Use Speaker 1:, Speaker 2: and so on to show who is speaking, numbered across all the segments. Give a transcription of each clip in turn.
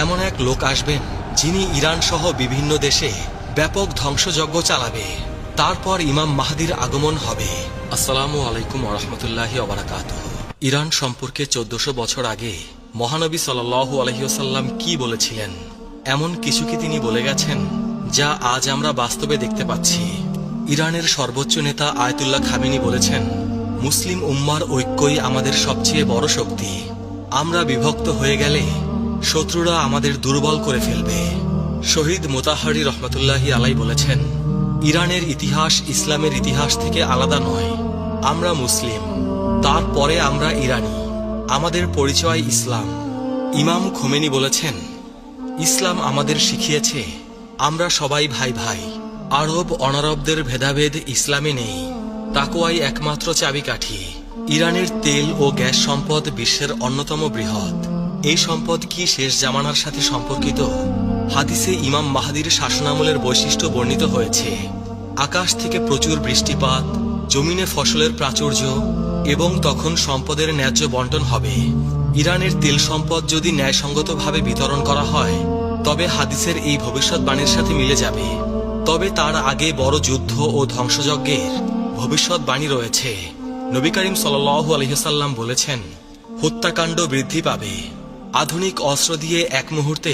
Speaker 1: এমন এক লোক আসবেন যিনি ইরান সহ বিভিন্ন দেশে ব্যাপক ধ্বংসযজ্ঞ চালাবে। তারপর ইমাম মাহদির আগমন হবে। আসসালামু আলাইকুম ওয়া রাহমাতুল্লাহি ওয়া বারাকাতুহু। ইরান সম্পর্কে 1400 বছর আগে মহানবী সাল্লাল্লাহু আলাইহি ওয়াসাল্লাম কি বলেছিলেন, এমন কিছু কি তিনি বলে গেছেন যা আজ আমরা বাস্তবে দেখতে পাচ্ছি। ইরানের সর্বোচ্চ নেতা আয়াতুল্লাহ খামেনি বলেছেন, মুসলিম উম্মার ঐক্যই আমাদের সবচেয়ে বড় শক্তি। আমরা বিভক্ত হয়ে গেলে শত্রুরা আমাদের দুর্বল করে ফেলবে। শহীদ মোতাহারি রহমতুল্লাহি আলাই বলেছেন, ইরানের ইতিহাস ইসলামের ইতিহাস থেকে আলাদা নয়। আমরা মুসলিম, তারপরে আমরা ইরানি, আমাদের পরিচয় ইসলাম। ইমাম খোমেনি বলেছেন, ইসলাম আমাদের শিখিয়েছে আমরা সবাই ভাই ভাই। আরব অনারবদের ভেদাভেদ ইসলামে নেই, তাকওয়াই একমাত্র চাবিকাঠি। ইরানের তেল ও গ্যাস সম্পদ বিশ্বের অন্যতম বৃহৎ। এই সম্পদ কি শেষ জামানার সাথে সম্পর্কিত? হাদিসে ইমাম মাহদির শাসনামলের বৈশিষ্ট্য বর্ণিত হয়েছে। আকাশ থেকে প্রচুর বৃষ্টিপাত, জমিনে ফসলের প্রাচুর্য এবং তখন সম্পদের ন্যায্য বন্টন হবে। ইরানের তেল সম্পদ যদি ন্যায়সঙ্গতভাবে বিতরণ করা হয় তবে হাদিসের এই ভবিষ্যৎবাণীর সাথে মিলে যাবে। তবে তার আগে বড় যুদ্ধ ও ধ্বংসযজ্ঞের ভবিষ্যৎবাণী রয়েছে। নবী করিম সাল্লাল্লাহু আলাইহি ওয়াসাল্লাম বলেছেন, হত্যাকাণ্ড বৃদ্ধি পাবে। আধুনিক অস্ত্র দিয়ে এক মুহূর্তে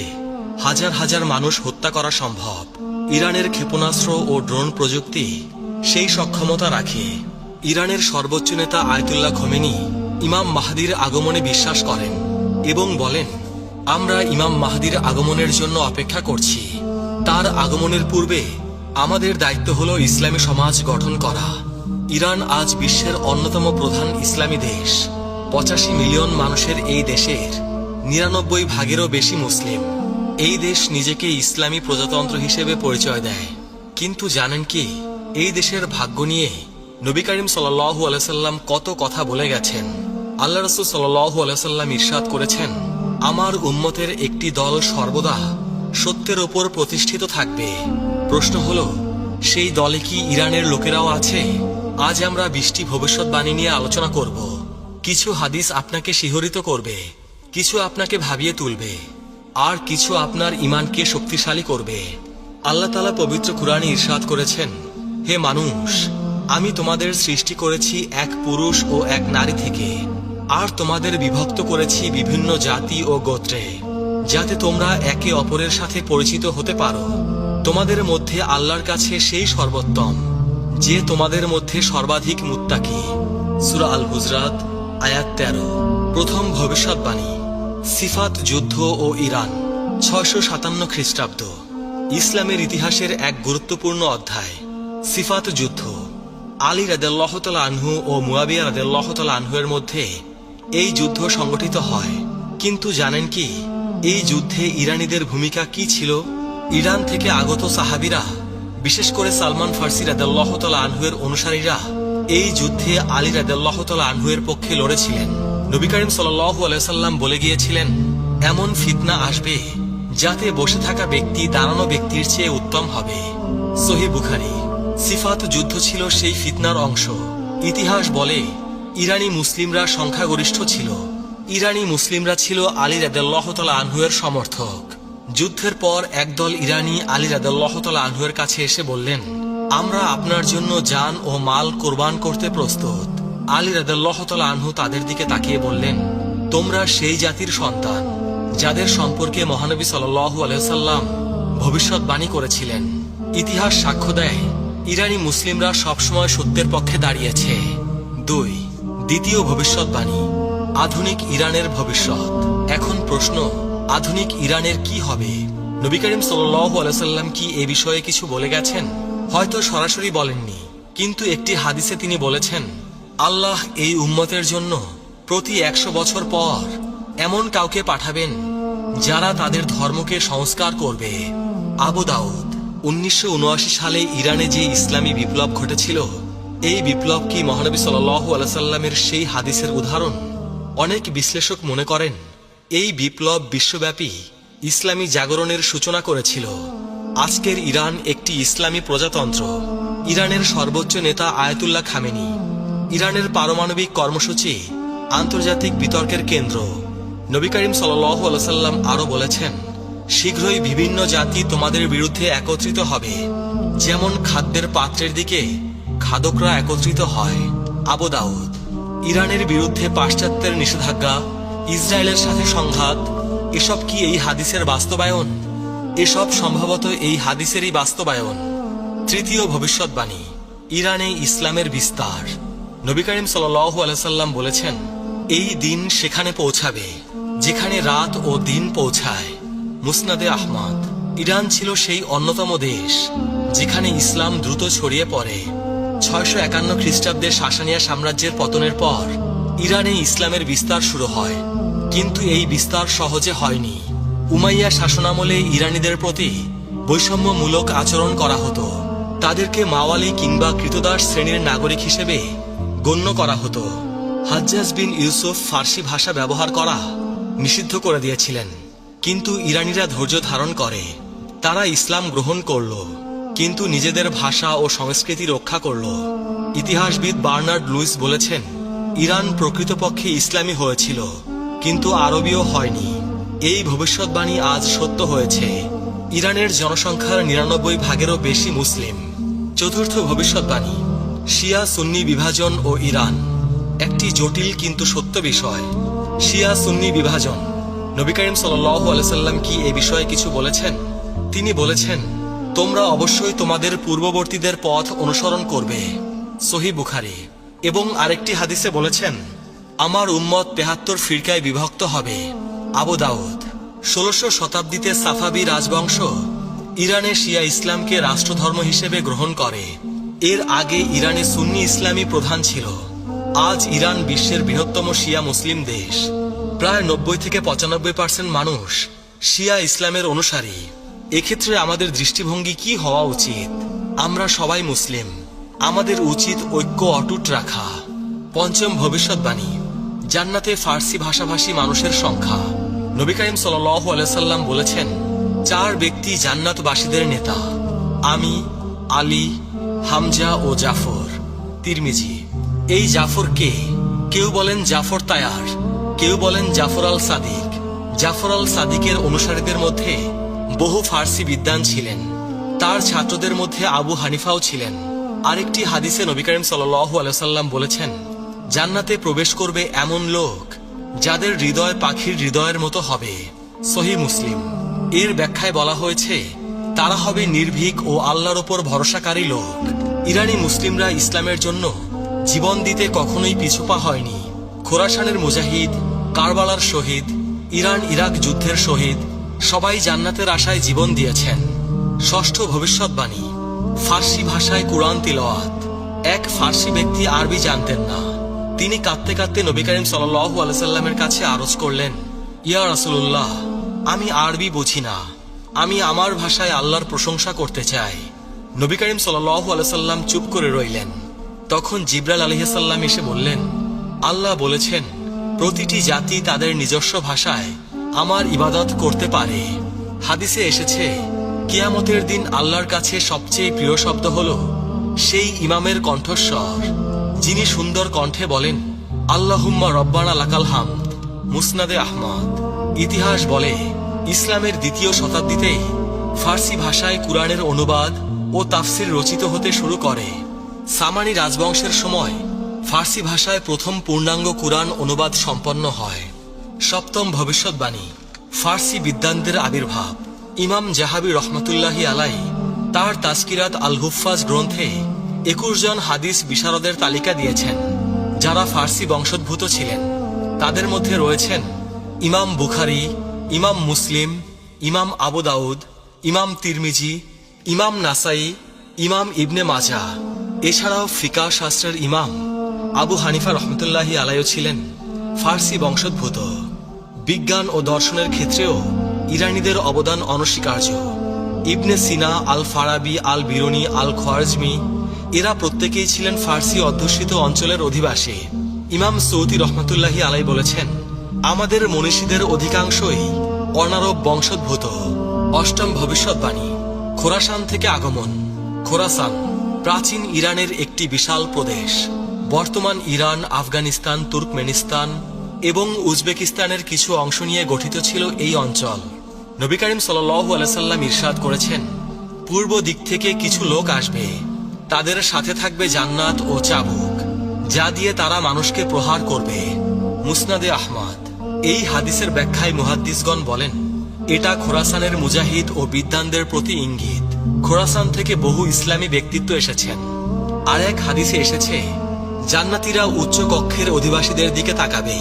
Speaker 1: হাজার হাজার মানুষ হত্যা করা সম্ভব। ইরানের ক্ষেপণাস্ত্র ও ড্রোন প্রযুক্তি সেই সক্ষমতা রাখে। ইরানের সর্বোচ্চ নেতা আয়াতুল্লাহ খোমেনি ইমাম মাহদির আগমনে বিশ্বাস করেন এবং বলেন, আমরা ইমাম মাহদির আগমনের জন্য অপেক্ষা করছি। তার আগমনের পূর্বে আমাদের দায়িত্ব হলো ইসলামী সমাজ গঠন করা। ইরান আজ বিশ্বের অন্যতম প্রধান ইসলামী দেশ। 85 মিলিয়ন মানুষের এই দেশের 99 ভাগেরও বেশি মুসলিম। এই দেশ নিজেকে ইসলামী প্রজাতন্ত্র হিসেবে পরিচয় দেয়। কিন্তু জানেন কি, এই দেশের ভাগ্য নিয়ে নবী করিম সাল্লাল্লাহু আলাইহি সাল্লাম কত কথা বলে গেছেন। আল্লাহ রাসূল সাল্লাল্লাহু আলাইহি সাল্লাম ইরশাদ করেছেন, আমার উম্মতের একটি দল সর্বদা সত্যের ওপর প্রতিষ্ঠিত থাকবে। প্রশ্ন হলো, সেই দলে কি ইরানের লোকেরাও আছে? আজ আমরা 20টি ভবিষ্যৎবাণী নিয়ে আলোচনা করব। কিছু হাদিস আপনাকে শিহরিত করবে, কিছু আপনাকে ভাবিয়ে তুলবে, আর কিছু আপনার ঈমানকে শক্তিশালী করবে। আল্লাহ তাআলা পবিত্র কুরআনে ইরশাদ করেছেন, হে মানুষ, আমি তোমাদের সৃষ্টি করেছি এক পুরুষ ও এক নারী থেকে, আর তোমাদের বিভক্ত করেছি বিভিন্ন জাতি ও গোত্রে, যাতে তোমরা একে অপরের সাথে পরিচিত হতে পারো। তোমাদের মধ্যে আল্লাহর কাছে সেই সর্বোত্তম যে তোমাদের মধ্যে সর্বাধিক মুত্তাকি। সূরা আল হুজরাত আয়াত 13। প্রথম ভবিষ্যৎবাণী, সিফাত যুদ্ধ ও ইরান, 657 খ্রিস্টাব্দ। ইসলামের ইতিহাসের এক গুরুত্বপূর্ণ অধ্যায়, সিফাত যুদ্ধ। আলী রাদিয়াল্লাহু তাআলা আনহু ও মুয়াবিয়া রাদিয়াল্লাহু তাআলা আনহুর মধ্যে এই যুদ্ধ সংগঠিত হয়। কিন্তু জানেন কি, এই যুদ্ধে ইরানীদের ভূমিকা কি ছিল? ইরান থেকে আগত সাহাবীরা, বিশেষ করে সালমান ফার্সি রাদিয়াল্লাহু তাআলা আনহুর অনুসারীরা এই যুদ্ধে আলী রাদিয়াল্লাহু তাআলা আনহুর পক্ষে লড়েছিলেন। নবী করিম সাল্লাল্লাহু আলাইহি সাল্লাম বলে গিয়েছিলেন, এমন ফিতনা আসবে যাতে বসে থাকা ব্যক্তি দাঁড়ানো ব্যক্তির চেয়ে উত্তম হবে। সহিহ বুখারী। সিফাত যুদ্ধ ছিল সেই ফিতনার অংশ। ইতিহাস বলে, ইরানি মুসলিমরা সংখ্যাগরিষ্ঠ ছিল। ইরানি মুসলিমরা ছিল আলী রাদিয়াল্লাহু তাআলা আনহুর সমর্থক। যুদ্ধের পর একদল ইরানি আলী রাদিয়াল্লাহু তাআলা আনহুর কাছে এসে বললেন, আমরা আপনার জন্য জান ও মাল কোরবান করতে প্রস্তুত। আলী রাদিয়াল্লাহু তাআলা আনহু তাদের দিকে তাকিয়ে বললেন, তোমরা সেই জাতির সন্তান যাদের সম্পর্কে মহানবী সাল্লাল্লাহু আলাইহি ওয়াসাল্লাম ভবিষ্যৎবাণী করেছিলেন। ইতিহাস সাক্ষ্য দেয়, ইরানি মুসলিমরা সবসময় সত্যের পক্ষে দাঁড়িয়েছে। 2. দ্বিতীয় ভবিষ্যৎবাণী, আধুনিক ইরানের ভবিষ্যৎ। এখন প্রশ্ন, আধুনিক ইরানের কি হবে? নবী করিম সাল্লাল্লাহু আলাইহি ওয়াসাল্লাম কি এ বিষয়ে কিছু বলে গেছেন? হয়তো সরাসরি বলেননি, কিন্তু একটি হাদিসে তিনি বলেছেন, আল্লাহ এই উম্মতের জন্য প্রতি 100 বছর পর এমন কাউকে পাঠাবেন যারা তাদের ধর্মকে সংস্কার করবে। আবু দাউদ। 1979 সালে ইরানে যে ইসলামী বিপ্লব ঘটেছিল, এই বিপ্লব কি মহানবী সাল্লাল্লাহু আলাইহি সাল্লামের সেই হাদিসের উদাহরণ? অনেক বিশ্লেষক মনে করেন, এই বিপ্লব বিশ্বব্যাপী ইসলামী জাগরণের সূচনা করেছিল। আজকের ইরান একটি ইসলামী প্রজাতন্ত্র। ইরানের সর্বোচ্চ নেতা আয়াতুল্লাহ খামেনি। ইরানের পারমাণবিক কর্মসূচি আন্তর্জাতিক বিতর্কের কেন্দ্র। নবী করিম সাল্লাল্লাহু আলাইহি সাল্লাম আরো বলেছেন, শীঘ্রই বিভিন্ন জাতি তোমাদের বিরুদ্ধে একত্রিত হবে, যেমন খাদ্যের পাত্রের দিকে খাদকরা একত্রিত হয়। আবু দাউদ। ইরানের বিরুদ্ধে পাশ্চাত্যের নিষেধাজ্ঞা, ইসরায়েলের সাথে সংঘাত, এসব কি এই হাদিসের বাস্তবায়ন? এসব সম্ভবত এই হাদিসেরই বাস্তবায়ন। তৃতীয় ভবিষ্যৎবাণী, ইরানে ইসলামের বিস্তার। নবী করিম সাল্লাল্লাহু আলাইহি সাল্লাম বলেছেন, এই দিন সেখানে পৌঁছাবে যেখানে রাত ও দিন পৌঁছায়। মুসনাদে আহমদ। ইরান ছিল সেই অন্যতম দেশ যেখানে ইসলাম দ্রুত ছড়িয়ে পড়ে। 651 খ্রিস্টাব্দে সাসানিয়া সাম্রাজ্যের পতনের পর ইরানে ইসলামের বিস্তার শুরু হয়, কিন্তু এই বিস্তার সহজে হয়নি। উমাইয়া শাসনামলে ইরানিদের প্রতি বৈষম্যমূলক আচরণ করা হতো। তাদেরকে মাওয়ালি কিংবা কৃতদাস শ্রেণীর নাগরিক হিসেবে গণ্য করা হতো। হাজ্জাজ বিন ইউসুফ ফার্সি ভাষা ব্যবহার করা নিষিদ্ধ করে দিয়েছিলেন, কিন্তু ইরানিরা ধৈর্য ধারণ করে। তারা ইসলাম গ্রহণ করল, কিন্তু নিজেদের ভাষা ও সংস্কৃতি রক্ষা করল। ইতিহাসবিদ বার্নার্ড লুইস বলেছেন, ইরান প্রকৃতপক্ষে ইসলামী হয়েছিল, কিন্তু আরবীয় হয়নি। এই ভবিষ্যৎবাণী আজ সত্য হয়েছে। ইরানের জনসংখ্যার 99 ভাগেরও বেশি মুসলিম। চতুর্থ ভবিষ্যৎবাণী, শিয়া সুন্নি বিভাজন ও ইরান। একটি জটিল কিন্তু সত্য বিষয়। শিয়া সুন্নি বিভাজন। নবী করিম সাল্লাল্লাহু আলাইহি সাল্লাম কি এ বিষয়ে কিছু বলেছেন? তিনি বলেছেন, তোমরা অবশ্যই তোমাদের পূর্ববর্তীদের পথ অনুসরণ করবে। সহিহ বুখারী। এবং আরেকটি হাদিসে বলেছেন, আমার উম্মত 73 ফিরকায় বিভক্ত হবে। আবু দাউদ। 16শো শতাব্দীতে সাফাবি রাজবংশ ইরানে শিয়া ইসলামকে রাষ্ট্রধর্ম হিসেবে গ্রহণ করে। এর আগে ইরানে সুন্নি ইসলামী প্রধান ছিল। আজ ইরান বিশ্বের বৃহত্তম শিয়া মুসলিম দেশ। প্রায় 90 থেকে 95% মানুষ শিয়া ইসলামের অনুসারী। এক্ষেত্রে আমাদের দৃষ্টিভঙ্গি কি হওয়া উচিত? আমরা সবাই মুসলিম, আমাদের উচিত ঐক্য অটুট রাখা। পঞ্চম ভবিষ্যৎবাণী, জান্নাতে ফার্সি ভাষাভাষী মানুষের সংখ্যা। নবী করিম সাল্লাল্লাহু আলাইহি সাল্লাম বলেছেন, 4 ব্যক্তি জান্নাতবাসীদের নেতা, আমি, আলী, হামজা ও জাফর। তিরমিজি। এই জাফর কে? কেউ বলেন জাফর তায়ার, কেউ বলেন জাফর আল সাদিক। জাফর আল সাদিকের অনুসারীদের মধ্যে বহু ফার্সি বিদ্বান ছিলেন। তার ছাত্রদের মধ্যে আবু হানিফাও ছিলেন। আরেকটি হাদিসে নবী করিম সাল্লাল্লাহু আলাইহি সাল্লাম বলেছেন, জান্নাতে প্রবেশ করবে এমন লোক যাদের হৃদয় পাখির হৃদয়ের মতো হবে। সহিহ মুসলিম। এর ব্যাখ্যায় বলা হয়েছে, তারা হবে নির্ভীক ও আল্লাহর ওপর ভরসাকারী লোক। ইরানি মুসলিমরা ইসলামের জন্য জীবন দিতে কখনোই পিছুপা হয়নি। খোরাসানের মুজাহিদ, কারবালার শহীদ, ইরান ইরাক যুদ্ধের শহীদ সবাই জান্নাতের আশায় জীবন দিয়েছেন। ষষ্ঠ ভবিষ্যৎবাণী, ফার্সি ভাষায় কুরআন তিলাওয়াত। এক ফার্সি ব্যক্তি আরবি জানতেন না। তিনি কাঁদতে কাঁদতে নবী করিম সাল্লাল্লাহু আলাইহি সাল্লামের কাছে আরজ করলেন, ইয়া রাসূলুল্লাহ, আমি আরবি বুঝি না, আমি আমার ভাষায় আল্লাহর প্রশংসা করতে চাই। নবী করিম সাল্লাল্লাহু আলাইহি সাল্লাম চুপ করে রইলেন। তখন জিবরাইল আলাইহিস সালাম এসে বললেন, আল্লাহ বলেছেন, প্রতিটি জাতি তাদের নিজস্ব ভাষায় আমার ইবাদত করতে পারে। হাদিসে এসেছে, কিয়ামতের দিন আল্লাহর কাছে সবচেয়ে প্রিয় শব্দ হলো সেই ইমামের কণ্ঠস্বর যিনি সুন্দর কণ্ঠে বলেন, আল্লাহুম্মা রব্বানা লাকাল হামদ। মুসনাদে আহমদ। ইতিহাস বলে, ইসলামের 2য় শতাব্দীতেই ফার্সি ভাষায় কুরআনের অনুবাদ ও তাফসির রচিত হতে শুরু করে। সামানি রাজবংশের সময় ফার্সি ভাষায় প্রথম পূর্ণাঙ্গ কুরআন অনুবাদ সম্পন্ন হয়। সপ্তম ভবিষ্যৎবাণী, ফার্সি বিদ্বানদের আবির্ভাব। ইমাম জাহাবি রহমতুল্লাহি আলাইহি তার তাজকিরাত আল হুফাজ গ্রন্থে 21 জন হাদিস বিশারদের তালিকা দিয়েছেন যারা ফার্সি বংশোদ্ভূত ছিলেন। তাদের মধ্যে রয়েছেন ইমাম বুখারী, ইমাম মুসলিম, ইমাম আবু দাউদ, ইমাম তিরমিজি, ইমাম নাসাই, ইমাম ইবনে মাজাহ। এছাড়াও ফিকাহ শাস্ত্রের ইমাম আবু হানিফা রহমতুল্লাহি আলাইহি ছিলেন ফার্সি বংশোদ্ভূত। বিজ্ঞান ও দর্শনের ক্ষেত্রেও ইরানিদের অবদান অনস্বীকার্য। ইবনে সিনা, আল ফারাবি, আল বিরুনি, আল খোয়ারিজমি এরা প্রত্যেকেই ছিলেন ফার্সি অধ্যুষিত অঞ্চলের অধিবাসী। ইমাম সৌদি রহমতুল্লাহি আলাইহি বলেছেন, আমাদের মনীষীদের অধিকাংশই অনারব বংশোদ্ভূত। অষ্টম ভবিষ্যৎবাণী, খোরাসান থেকে আগমন। খোরাসান প্রাচীন ইরানের একটি বিশাল প্রদেশ। বর্তমান ইরান, আফগানিস্তান, তুর্কমেনিস্তান এবং উজবেকিস্তানের কিছু অংশ নিয়ে গঠিত ছিল এই অঞ্চল। নবী করিম সাল্লাল্লাহু আলাইহি সাল্লাম ইরশাদ করেছেন, পূর্ব দিক থেকে কিছু লোক আসবে, তাদের সাথে থাকবে জান্নাত ও চাবুক, যা দিয়ে তারা মানুষকে প্রহার করবে। মুসনাদে আহমদ। এই হাদিসের ব্যাখ্যায় মুহাদ্দিসগণ বলেন, এটা খোরাসানের মুজাহিদ ও বিদ্বানদের প্রতি ইঙ্গিত। খোরাসান থেকে বহু ইসলামী ব্যক্তিত্ব এসেছেন। আর এক হাদিসে এসেছে, জান্নাতীরা উচ্চ কক্ষের অধিবাসীদের দিকে তাকাবে,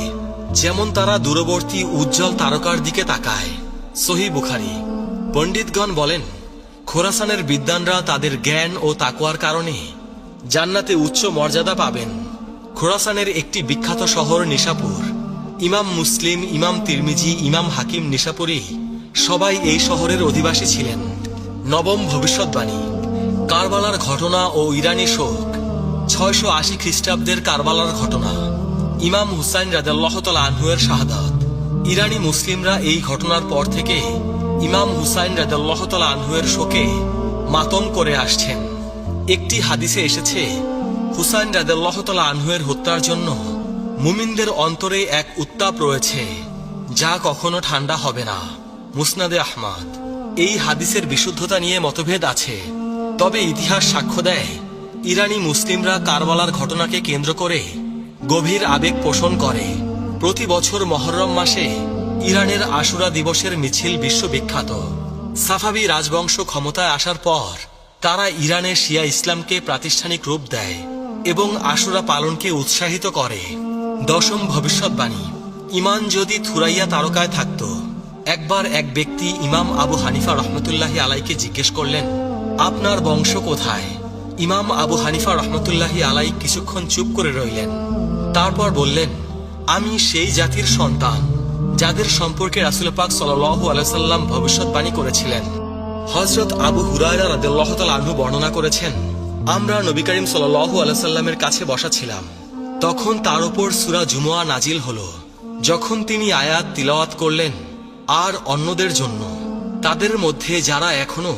Speaker 1: যেমন তারা দূরবর্তী উজ্জ্বল তারকার দিকে তাকায়। সহিহ বুখারী। পণ্ডিতগণ বলেন, খোরাসানের বিদ্বানরা তাদের জ্ঞান ও তাকওয়ার কারণে জান্নাতে উচ্চ মর্যাদা পাবেন। খোরাসানের একটি বিখ্যাত শহর নিশাপুর। ইমাম মুসলিম, ইমাম তিরমিজি, ইমাম হাকিম নিশাপুরি সবাই এই শহরের অধিবাসী ছিলেন। নবম ভবিষ্যৎবাণী। কারবালার ঘটনা ও ইরানি শোক। 680 খ্রিস্টাব্দের কারবালার ঘটনা। ইমাম হুসাইন রাদিয়াল্লাহু তাআলা আনহু-এর শাহাদাত। ইরানি মুসলিমরা এই ঘটনার পর থেকে ইমাম হুসাইন রাদিয়াল্লাহু তাআলা আনহু-এর শোকে মাতম করে আসছেন। একটি হাদিসে এসেছে, হুসাইন রাদিয়াল্লাহু তাআলা আনহু-এর হত্যার জন্য মুমিনদের অন্তরে এক উত্তাপ রয়েছে, যা কখনো ঠান্ডা হবে না। মুসনাদে আহমদ। এই হাদিসের বিশুদ্ধতা নিয়ে মতভেদ আছে, তবে ইতিহাস সাক্ষ্য দেয় ইরানি মুসলিমরা কারবালার ঘটনাকে কেন্দ্র করে গভীর আবেগ পোষণ করে। প্রতি বছর মহররম মাসে ইরানের আশুরা দিবসের মিছিল বিশ্ববিখ্যাত। সাফাবি রাজবংশ ক্ষমতায় আসার পর তারা ইরানের শিয়া ইসলামকে প্রাতিষ্ঠানিক রূপ দেয় এবং আশুরা পালনকে উৎসাহিত করে। দশম ভবিষ্যৎবাণী। ইমান যদি থুরাইয়া তারকায় থাকত। একবার এক ব্যক্তি ইমাম আবু হানিফা রহমতুল্লাহি আলাইকে জিজ্ঞেস করলেন, আপনার বংশ কোথায়? ইমাম আবু হানিফা রহমতুল্লাহি আলাই কিছুক্ষণ চুপ করে রইলেন। তারপর বললেন, আমি সেই জাতির সন্তান যাদের সম্পর্কে রাসূল পাক সাল্লাল্লাহু আলাইহি সাল্লাম ভবিষ্যৎবাণী করেছিলেন। হযরত আবু হুরায়রা রাদিয়াল্লাহু তাআলা আনহু বর্ণনা করেছেন, আমরা নবী করিম সাল্লাল্লাহু আলাইহি সাল্লামের কাছে বসা ছিলাম। তখন তার উপর সূরা জুমুয়া নাজিল হলো। যখন তিনি আয়াত তিলাওয়াত করলেন, আর অন্যদের জন্য, তাদের মধ্যে যারা এখনো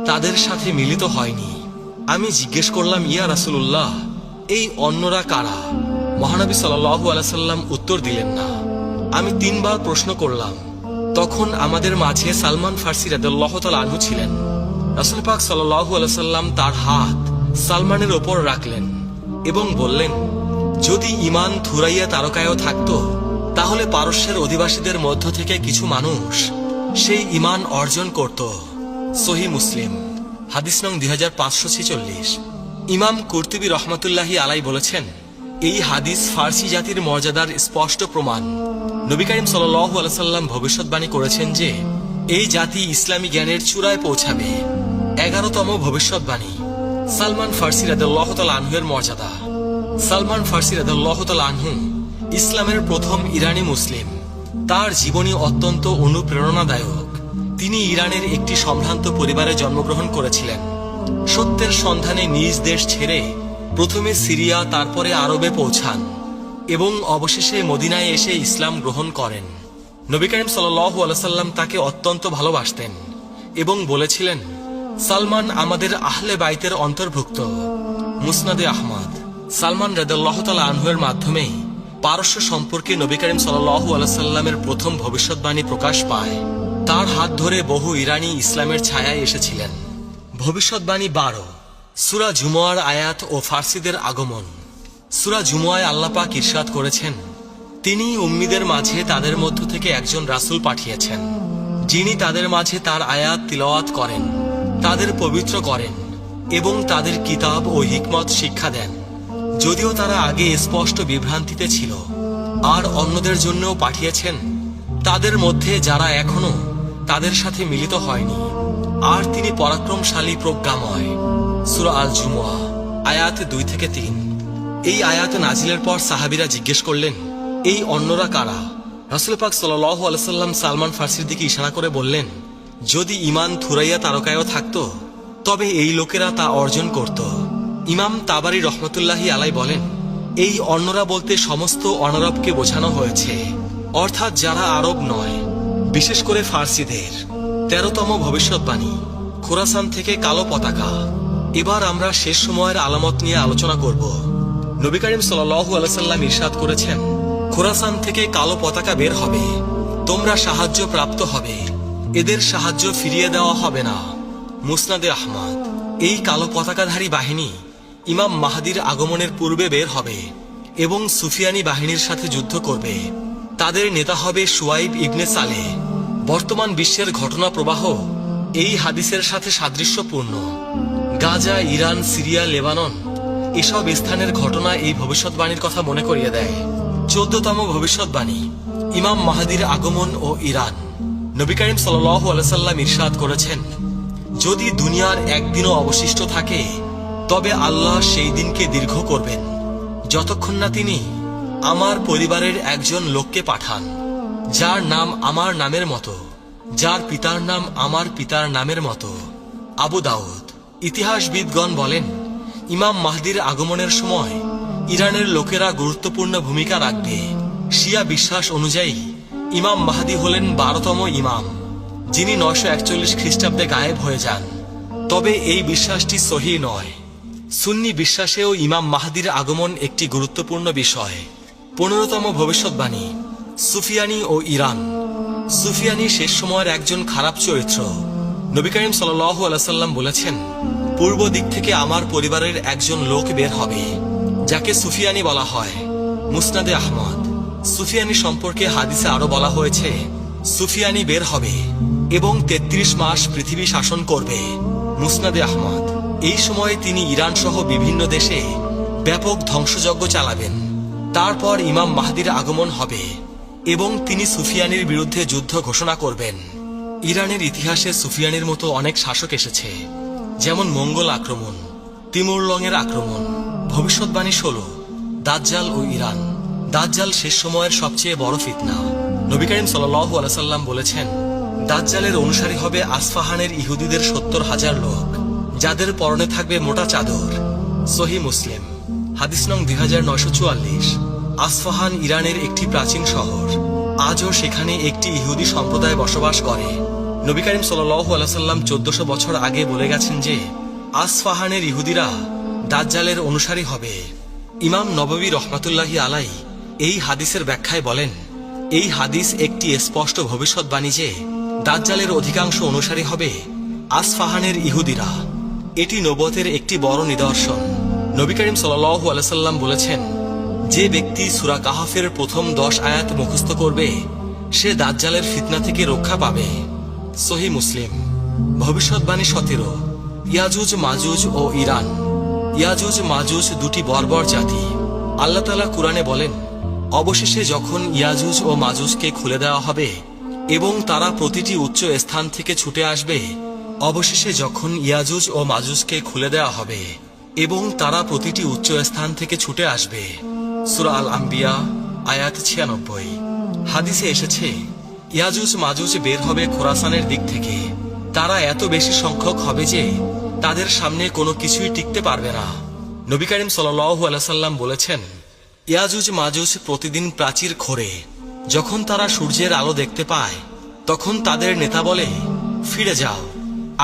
Speaker 1: তাদের সাথে মিলিত হয়নি। আমি জিজ্ঞেস করলাম, ইয়া রাসূলুল্লাহ, এই অন্যরা কারা? মহানবী সাল্লাল্লাহু আলাইহি সাল্লাম উত্তর দিলেন না। আমি 3 বার প্রশ্ন করলাম। তখন আমাদের মাঝে সালমান ফার্সি রাদিয়াল্লাহু তাআলা আনহু ছিলেন। রাসূল পাক সাল্লাল্লাহু আলাইহি সাল্লাম তার হাত সালমানের ওপর রাখলেন এবং বললেন, যদি ঈমান থুরাইয়া তারকায়ও থাকতো, তাহলে পারস্যের অধিবাসীদের মধ্য থেকে কিছু মানুষ সেই ঈমান অর্জন করত। সহিহ মুসলিম। হাদিস নং 2546। ইমাম কুরতুবী রহমাতুল্লাহি আলাই বলেছেন, এই হাদিস ফার্সি জাতির মর্যাদার স্পষ্ট প্রমাণ। নবী করিম সাল্লাল্লাহু আলাইহি সাল্লাম ভবিষ্যৎবাণী করেছেন যে এই জাতি ইসলামী জ্ঞানের চূড়ায় পৌঁছাবে। 11তম ভবিষ্যৎবাণী। সালমান ফার্সি রাদিয়াল্লাহু তাআলা আনহু-এর মর্যাদা। সালমান ফার্সি রাদিয়াল্লাহু তাআলা আনহু ইসলামের প্রথম ইরানি মুসলিম। তার জীবনী অত্যন্ত অনুপ্রেরণাদায়ক। তিনি ইরানের একটি সম্ভ্রান্ত পরিবারে জন্মগ্রহণ করেছিলেন। সত্যের সন্ধানে নিজ দেশ ছেড়ে প্রথমে সিরিয়া, তারপরে আরবে পৌঁছান এবং অবশেষে মদিনায় এসে ইসলাম গ্রহণ করেন। নবী করিম সাল্লাল্লাহু আলাইহি সাল্লাম তাকে অত্যন্ত ভালোবাসতেন এবং বলেছিলেন, সালমান আমাদের আহলে বাইতের অন্তর্ভুক্ত। মুসনাদে আহমদ। সালমান রাদিয়াল্লাহু তাআলা আনহু-এর মাধ্যমে পারস্য সম্পর্কে নবী করিম সাল্লাল্লাহু আলাইহি সাল্লামের প্রথম ভবিষ্যৎবাণী প্রকাশ পায়। তার হাত ধরে বহু ইরানি ইসলামের ছায়ায় এসেছিলেন। ভবিষ্যৎবাণী 12। সূরা জুমুয়ার আয়াত ও ফার্সিদের আগমন। সূরা জুমুয়ায় আল্লাহ পাক ইরশাদ করেছেন, তিনি উম্মীদের মাঝে তাদের মধ্য থেকে একজন রাসূল পাঠিয়েছেন, যিনি তাদের মাঝে তার আয়াত তিলাওয়াত করেন, তাদের পবিত্র করেন এবং তাদের কিতাব ও হিকমত শিক্ষা দেন, যদিও তারা আগে স্পষ্ট বিভ্রান্তিতে ছিল। আর অন্যদের জন্যও পাঠিয়েছেন, তাদের মধ্যে যারা এখনো তাদের সাথে মিলিত হয়নি। আর তিনি পরাক্রমশালী, প্রজ্ঞাময়। সূরা আল জুমুয়া আয়াত 2 থেকে 3। এই আয়াত নাজিলের পর সাহাবীরা জিজ্ঞেস করলেন, এই অন্যরা কারা? রাসূল পাক সাল্লাল্লাহু আলাইহি সাল্লাম সালমান ফার্সির দিকে ইশারা করে বললেন, যদি ঈমান থুরাইয়া তারকায়ও থাকতো, তবে এই লোকেরা তা অর্জন করত। ইমাম তাবারি রহমতুল্লাহি আলাই বলেন, এই অন্যরা বলতে সমস্ত অনারবকে বোঝানো হয়েছে, অর্থাৎ যারা আরব নয়, বিশেষ করে ফার্সিদের। 13তম ভবিষ্যৎবাণী। খোরাসান থেকে কালো পতাকা। এবার আমরা শেষ সময়ের আলামত নিয়ে আলোচনা করব। নবী করিম সাল্লাল্লাহু আলাইহি সাল্লাম ইরশাদ করেছেন, খোরাসান থেকে কালো পতাকা বের হবে, তোমরা সাহায্য প্রাপ্ত হবে, এদের সাহায্য ফিরিয়ে দেওয়া হবে না। মুসনাদে আহমদ। এই কালো পতাকাধারী বাহিনী ইমাম মাহদির আগমনের পূর্বে বের হবে এবং সুফিয়ানি বাহিনীর সাথে যুদ্ধ করবে। তাদের নেতা হবে শুয়াইব ইবনে সালেহ। বর্তমান বিশ্বের ঘটনা প্রবাহ এই হাদিসের সাথে সাদৃশ্যপূর্ণ। গাজা, ইরান, সিরিয়া, লেবানন এসব স্থানের ঘটনা এই ভবিষ্যৎবাণীর কথা মনে করিয়ে দেয়। 14তম ভবিষ্যৎবাণী, ইমাম মাহদির আগমন ও ইরান। নবী করিম সাল্লাল্লাহু আলাইহি সাল্লাম ইরশাদ করেছেন, যদি দুনিয়ার একদিনও অবশিষ্ট থাকে তবে আল্লাহ সেই দিনকে দীর্ঘ করবেন যতক্ষণ না তিনি আমার পরিবারের একজন লোককে পাঠান, যার নাম আমার নামের মতো, যার পিতার নাম আমার পিতার নামের মতো। আবু দাউদ। ইতিহাসবিদগণ বলেন, ইমাম মাহদির আগমনের সময় ইরানের লোকেরা গুরুত্বপূর্ণ ভূমিকা রাখবে। শিয়া বিশ্বাস অনুযায়ী ইমাম মাহদি হলেন 12তম ইমাম, যিনি 941 খ্রিস্টাব্দে গায়েব হয়ে যান। তবে এই বিশ্বাসটি সহিহ নয়। সুন্নি বিশ্বাসেও ইমাম মাহদির আগমন একটি গুরুত্বপূর্ণ বিষয়। 15তম ভবিষ্যৎবাণী, সুফিয়ানি ও ইরান। সুফিয়ানি শেষ সময়ের একজন খারাপ চরিত্র। নবী করিম সাল্লাল্লাহু আলাইহি সাল্লাম বলেছেন, পূর্ব দিক থেকে আমার পরিবারের একজন লোক বের হবে, যাকে সুফিয়ানি বলা হয়। মুসনাদে আহমদ। সুফিয়ানি সম্পর্কে হাদিসে আরো বলা হয়েছে, সুফিয়ানি বের হবে এবং 33 মাস পৃথিবী শাসন করবে। মুসনাদে আহমদ। এই সময়ে তিনি ইরান সহ বিভিন্ন দেশে ব্যাপক ধ্বংসযজ্ঞ চালাবেন। তারপর ইমাম মাহদির আগমন হবে এবং তিনি সুফিয়ানির বিরুদ্ধে যুদ্ধ ঘোষণা করবেন। ইরানের ইতিহাসে সুফিয়ানির মতো অনেক শাসক এসেছে, যেমন মঙ্গল আক্রমণ, তিমুরলংয়ের আক্রমণ। ভবিষ্যৎবাণী 16, দাজ্জাল ও ইরান। দাজ্জাল শেষ সময়ের সবচেয়ে বড় ফিতনা। নবী করিম সাল্লাল্লাহু আলাইহি সাল্লাম বলেছেন, দাজ্জালের অনুসারী হবে আসফাহানের ইহুদিদের 70,000 লোক, যাদের পরনে থাকবে মোটা চাদর। সহিহ মুসলিম। হাদিস নং 2944। আসফাহান ইরানের একটি প্রাচীন শহর। আজও সেখানে একটি ইহুদি সম্প্রদায় বসবাস করে। নবী করিম সাল্লাল্লাহু আলাইহি সাল্লাম 1400 বছর আগে বলে গেছেন যে আসফাহানের ইহুদিরা দাজ্জালের অনুসারী হবে। ইমাম নববী রহমাতুল্লাহি আলাইহি এই হাদিসের ব্যাখ্যায় বলেন, এই হাদিস একটি স্পষ্ট ভবিষ্যৎবাণী যে দাজ্জালের অধিকাংশ অনুসারী হবে আসফাহানের ইহুদিরা। এটি নবুয়তের একটি বড় নিদর্শন। নবী করিম সাল্লাল্লাহু আলাইহি সাল্লাম বলেছেন, যে ব্যক্তি সূরা কাহফের প্রথম 10 আয়াত মুখস্থ করবে সে দাজ্জালের ফিতনা থেকে রক্ষা পাবে। সহিহ মুসলিম। ভবিষ্যৎবাণী 17, ইয়াজুজ মাজুজ ও ইরান। ইয়াজুজ মাজুজ দুটি বর্বর জাতি। আল্লাহ তাআলা কুরআনে বলেন, অবশেষে যখন ইয়াজুজ ও মাজুজকে খুলে দেওয়া হবে এবং তারা প্রতিটি উচ্চ স্থান থেকে ছুটে আসবে। অবশেষে যখন ইয়াজুজ ও মাজুজকে খুলে দেওয়া হবে এবং তারা প্রতিটি উচ্চ স্থান থেকে ছুটে আসবে। সূরা আল আম্বিয়া আয়াত 96। হাদিসে এসেছে, ইয়াজুজ মাজুজ বের হবে খোরাসানের দিক থেকে। তারা এত বেশি সংখ্যক হবে যে তাদের সামনে কোনো কিছুই টিকতে পারবে না। নবী করিম সাল্লাল্লাহু আলাইহি সাল্লাম বলেছেন, ইয়াজুজ মাজুজ প্রতিদিন প্রাচীর খোঁড়ে। যখন তারা সূর্যের আলো দেখতে পায় তখন তাদের নেতা বলে, ফিরে যাও,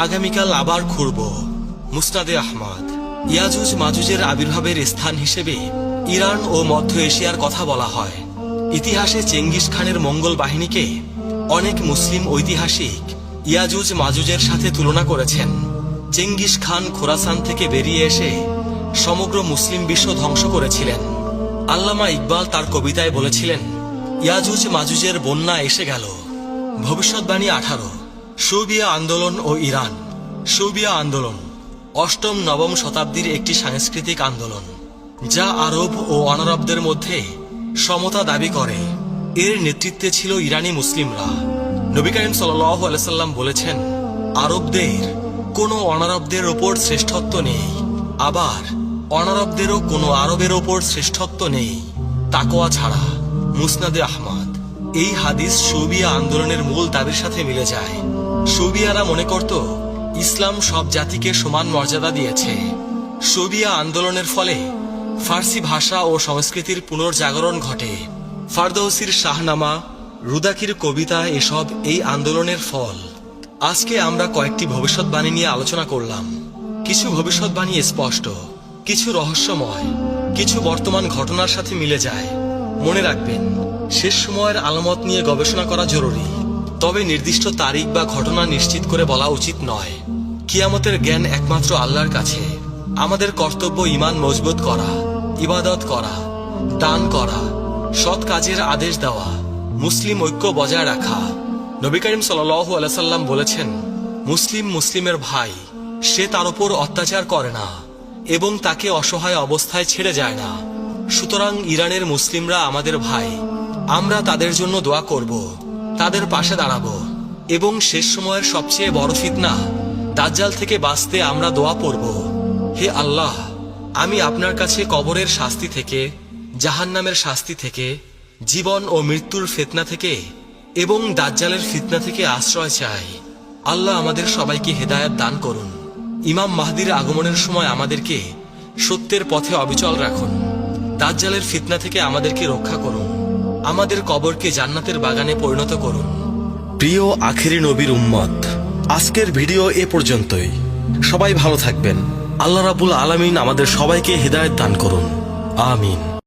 Speaker 1: আগামীকাল আবার খুঁড়ব। মুসনাদে আহমদ। ইয়াজুজ মাজুজের আবির্ভাবের স্থান হিসেবে ইরান ও মধ্য এশিয়ার কথা বলা হয়। ইতিহাসে চেঙ্গিস খানের মঙ্গল বাহিনীকে অনেক মুসলিম ঐতিহাসিক ইয়াজুজ মাজুজের সাথে তুলনা করেছেন। চেঙ্গিস খান খোরাসান থেকে বেরিয়ে এসে সমগ্র মুসলিম বিশ্ব ধ্বংস করেছিলেন। আল্লামা ইকবাল তার কবিতায় বলেছিলেন, ইয়াজুজ মাজুজের বন্যা এসে গেল। ভবিষ্যৎবাণী 18, শৌবিয়া আন্দোলন ও ইরান। শৌবিয়া আন্দোলন 8ম-9ম শতাব্দীর একটি সাংস্কৃতিক আন্দোলন, যা আরব ও অনারবদের মধ্যে সমতা দাবি করে। এর নেতৃত্বে ছিল ইরানি মুসলিমরা। নবী করিম সাল্লাল্লাহু আলাইহি সাল্লাম বলেছেন, আরবদের কোনো অনারবদের ওপর শ্রেষ্ঠত্ব নেই, আবার অনারবদেরও কোনো আরবের ওপর শ্রেষ্ঠত্ব নেই তাকওয়া ছাড়া। মুসনাদে আহমদ। এই হাদিস শৌবিয়া আন্দোলনের মূল দাবির সাথে মিলে যায়। শৌবিয়ারা মনে করত ইসলাম সব জাতিকে সমান মর্যাদা দিয়েছে। শৌবিয়া আন্দোলনের ফলে ফার্সি ভাষা ও সংস্কৃতির পুনর্জাগরণ ঘটে। ফারদৌসির শাহনামা, রুদাকির কবিতা এসব এই আন্দোলনের ফল। আজকে আমরা কয়েকটি ভবিষ্যৎবাণী নিয়ে আলোচনা করলাম। কিছু ভবিষ্যৎবাণী স্পষ্ট, কিছু রহস্যময়, কিছু বর্তমান ঘটনার সাথে মিলে যায়। মনে রাখবেন, শেষ সময়ের আলামত নিয়ে গবেষণা করা জরুরি। তবে নির্দিষ্ট তারিখ বা ঘটনা নিশ্চিত করে বলা উচিত নয়। কিয়ামতের জ্ঞান একমাত্র আল্লাহর কাছে। আমাদের কর্তব্য ঈমান মজবুত করা, ইবাদত করা, দান করা, সৎ কাজের আদেশ দেওয়া, মুসলিম ঐক্য বজায় রাখা। নবী করিম সাল্লাল্লাহু আলাইহি সাল্লাম বলেছেন, মুসলিম মুসলিমের ভাই, সে তার উপর অত্যাচার করে না এবং তাকে অসহায় অবস্থায় ছেড়ে যায় না। সুতরাং ইরানের মুসলিমরা আমাদের ভাই। আমরা তাদের জন্য দোয়া করব, তাদের পাশে দাঁড়াবো এবং শেষ সময়ের সবচেয়ে বড় ফিতনা দাজ্জাল থেকে বাঁচতে আমরা দোয়া পড়ব। হে আল্লাহ, আমি আপনার কাছে কবরের শাস্তি থেকে, জাহান্নামের শাস্তি থেকে, জীবন ও মৃত্যুর ফিতনা থেকে এবং দাজ্জালের ফিতনা থেকে আশ্রয় চাই। আল্লাহ আমাদের সবাইকে হেদায়েত দান করুন। ইমাম মাহদির আগমনের সময় আমাদেরকে সত্যের পথে অবিচল রাখুন। দাজ্জালের ফিতনা থেকে আমাদেরকে রক্ষা করুন। আমাদের কবরকে জান্নাতের বাগানে পরিণত করুন। প্রিয় আখেরি নবীর উম্মত, আজকের ভিডিও এ পর্যন্তই। সবাই ভালো থাকবেন। আল্লাহ রাব্বুল আলামিন আমাদের সবাইকে হেদায়েত দান করুন। আমিন।